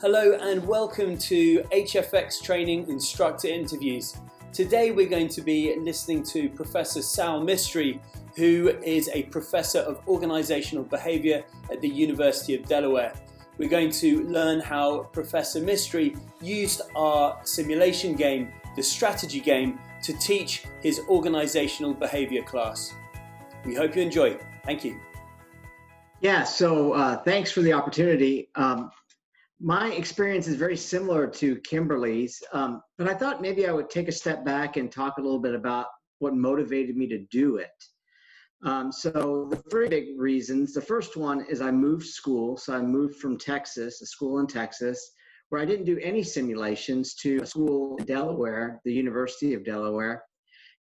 Hello and welcome to HFX Training Instructor Interviews. Today we're going to be listening to Professor Sal Mistry, who is a Professor of Organizational Behavior at the University of Delaware. We're going to learn how Professor Mistry used our simulation game, the strategy game, to teach his organizational behavior class. We hope you enjoy. Thank you. Yeah, so thanks for the opportunity. My experience is very similar to Kimberly's, but I thought maybe I would take a step back and talk a little bit about what motivated me to do it. So the three big reasons, the first one is I moved school. So I moved from Texas, a school in Texas, where I didn't do any simulations, to a school in Delaware, the University of Delaware.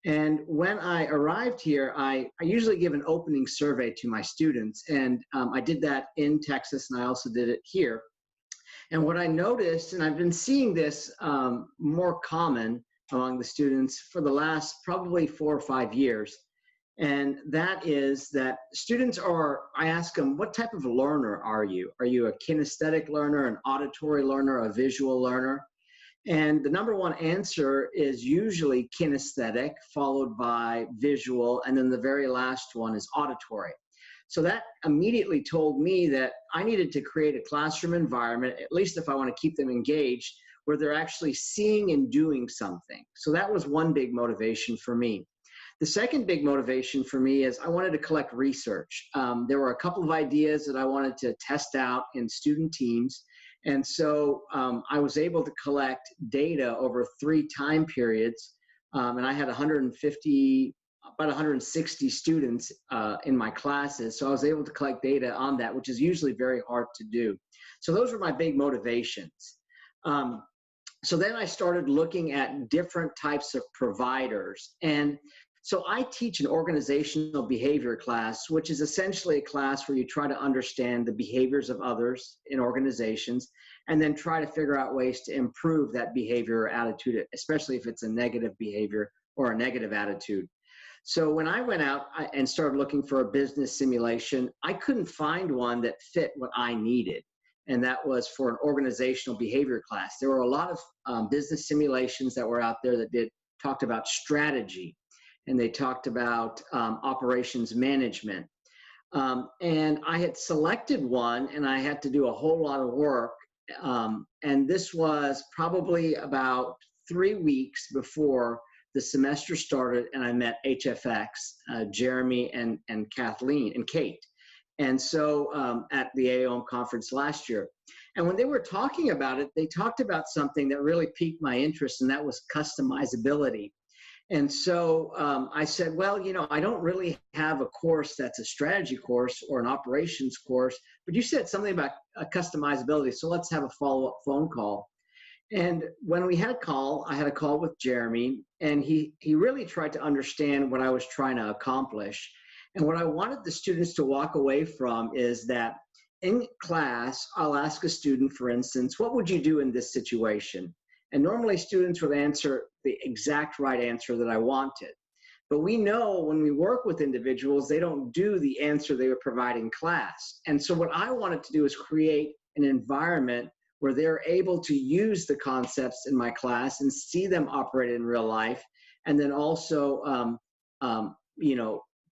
And when I arrived here, I usually give an opening survey to my students, and I did that in Texas, and I also did it here. And what I noticed, and I've been seeing this more common among the students for the last probably 4 or 5 years, and that is that students are, I ask them, what type of learner are you? Are you a kinesthetic learner, an auditory learner, a visual learner? And the number one answer is usually kinesthetic, followed by visual, and then the very last one is auditory. So that immediately told me that I needed to create a classroom environment, at least if I want to keep them engaged, where they're actually seeing and doing something. So that was one big motivation for me. The second big motivation for me is I wanted to collect research. There were a couple of ideas that I wanted to test out in student teams. And so I was able to collect data over 3 time periods, and I had about 160 students in my classes. So I was able to collect data on that, which is usually very hard to do. So those were my big motivations. So then I started looking at different types of providers. And so I teach an organizational behavior class, which is essentially a class where you try to understand the behaviors of others in organizations and then try to figure out ways to improve that behavior or attitude, especially if it's a negative behavior or a negative attitude. So when I went out and started looking for a business simulation, I couldn't find one that fit what I needed. And that was for an organizational behavior class. There were a lot of business simulations that were out there that talked about strategy, and they talked about operations management. And I had selected one, and I had to do a whole lot of work. And this was probably about 3 weeks before the semester started, and I met HFX, Jeremy and Kathleen and Kate. And so at the AOM conference last year. And when they were talking about it, they talked about something that really piqued my interest, and that was customizability. And so I said, well, I don't really have a course that's a strategy course or an operations course, but you said something about customizability, so let's have a follow-up phone call. And when we had a call, I had a call with Jeremy, and he really tried to understand what I was trying to accomplish. And what I wanted the students to walk away from is that in class, I'll ask a student, for instance, what would you do in this situation? And normally students would answer the exact right answer that I wanted. But we know when we work with individuals, they don't do the answer they would provide in class. And so what I wanted to do is create an environment where they're able to use the concepts in my class and see them operate in real life, and then also,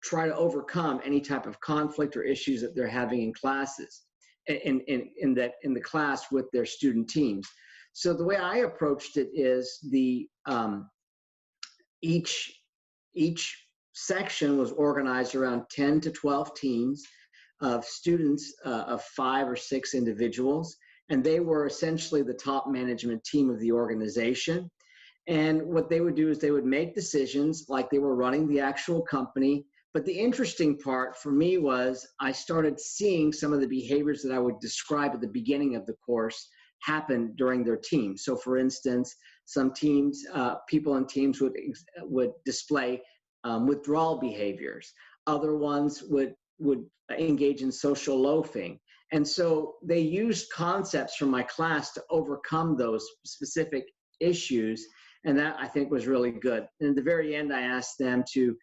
try to overcome any type of conflict or issues that they're having in classes, in the class with their student teams. So the way I approached it is each section was organized around 10 to 12 teams of students of 5 or 6 individuals. And they were essentially the top management team of the organization. And what they would do is they would make decisions like they were running the actual company. But the interesting part for me was I started seeing some of the behaviors that I would describe at the beginning of the course happen during their team. So for instance, some teams, people in teams would display withdrawal behaviors. Other ones would engage in social loafing. And so they used concepts from my class to overcome those specific issues. And that I think was really good. And at the very end, I asked them to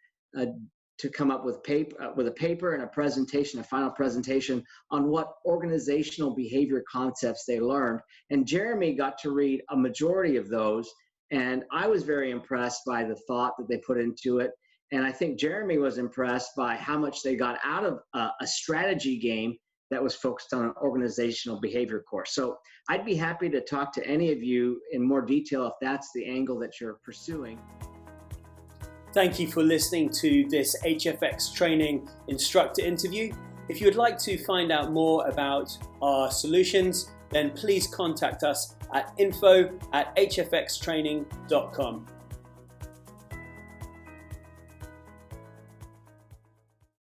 to come up with a paper and a presentation, a final presentation on what organizational behavior concepts they learned. And Jeremy got to read a majority of those. And I was very impressed by the thought that they put into it. And I think Jeremy was impressed by how much they got out of a strategy game that was focused on an organizational behavior course. So I'd be happy to talk to any of you in more detail if that's the angle that you're pursuing. Thank you for listening to this HFX training instructor interview. If you would like to find out more about our solutions, then please contact us at info@hfxtraining.com.